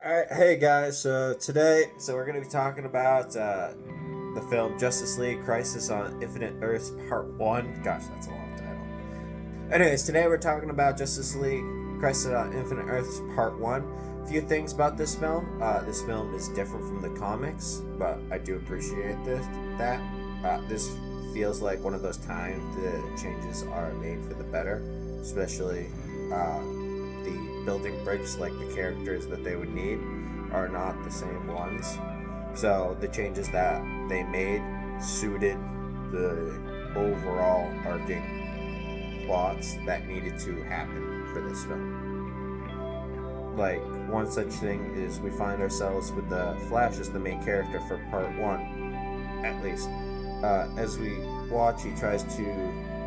Alright, hey guys, so we're going to be talking about the film Justice League Crisis on Infinite Earths Part 1. Gosh, that's a long title. Anyways, today we're talking about Justice League Crisis on Infinite Earths Part 1. A few things about this film. This film is different from the comics, but I do appreciate this feels like one of those times the changes are made for the better, especially the building bricks, like the characters that they would need, are not the same ones. So the changes that they made suited the overall arcing plots that needed to happen for this film. Like, one such thing is we find ourselves with the Flash as the main character for part 1, at least. As we watch, he tries to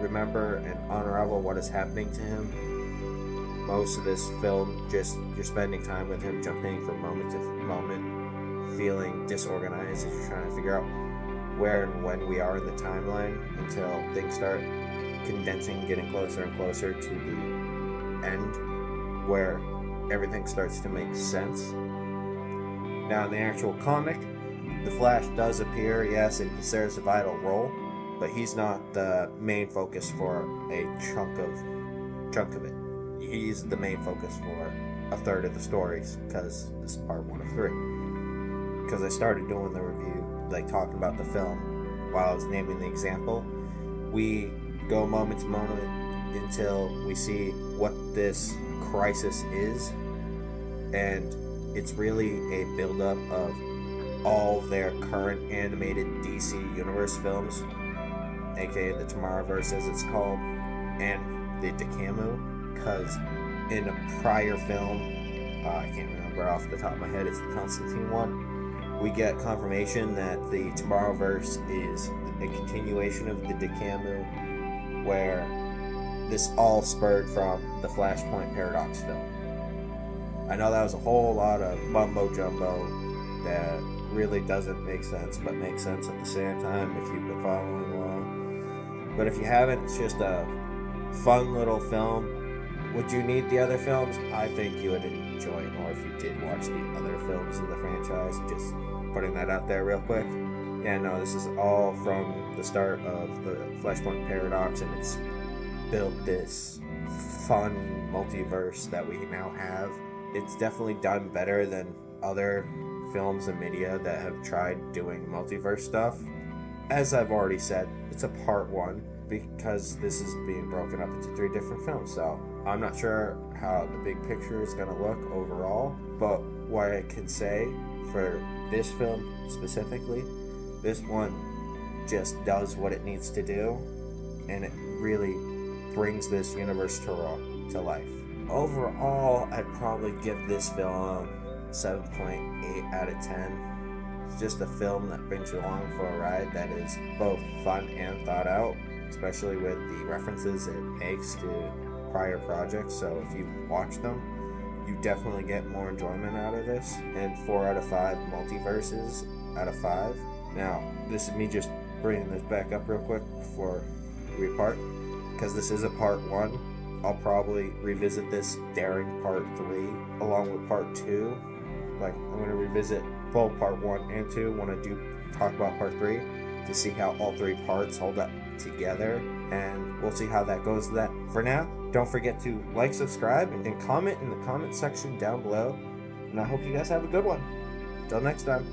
remember and unravel what is happening to him. Most of this film, just you're spending time with him, jumping from moment to moment, feeling disorganized as you're trying to figure out where and when we are in the timeline until things start condensing, getting closer and closer to the end where everything starts to make sense. Now, in the actual comic, the Flash does appear, yes, and he serves a vital role, but he's not the main focus for a chunk of it. He's the main focus for a third of the stories, because this is part 1 of 3. Because I started doing the review, like talking about the film, while I was naming the example. We go moment to moment until we see what this crisis is, and it's really a build-up of all their current animated DC Universe films, aka the Tomorrowverse as it's called, and the DCAMU, because in a prior film, I can't remember off the top of my head, it's the Constantine one, we get confirmation that the Tomorrowverse is a continuation of the DCAMU, where this all spurred from the Flashpoint Paradox film. I know that was a whole lot of mumbo jumbo that really doesn't make sense, but makes sense at the same time if you've been following along. But if you haven't, it's just a fun little film. Would you need the other films? I think you would enjoy it more if you did watch the other films in the franchise. Just putting that out there real quick. Yeah, no, this is all from the start of the Flashpoint Paradox, and it's built this fun multiverse that we now have. It's definitely done better than other films and media that have tried doing multiverse stuff. As I've already said, it's a part 1 because this is being broken up into 3 different films, so I'm not sure how the big picture is going to look overall, but what I can say for this film specifically, this one just does what it needs to do, and it really brings this universe to life. Overall, I'd probably give this film 7.8 out of 10. It's just a film that brings you along for a ride that is both fun and thought out, especially with the references it makes to prior projects. So if you watch them, you definitely get more enjoyment out of this. And 4 out of 5 multiverses out of 5. Now, this is me just bringing this back up real quick before we part, because this is a part 1. I'll probably revisit this during part 3 along with part 2. Like, I'm going to revisit both part 1 and 2 when I do talk about part 3 to see how all 3 parts hold up together, and we'll see how that goes. That for now, don't forget to like, subscribe, and comment in the comment section down below, and I hope you guys have a good one. Till next time.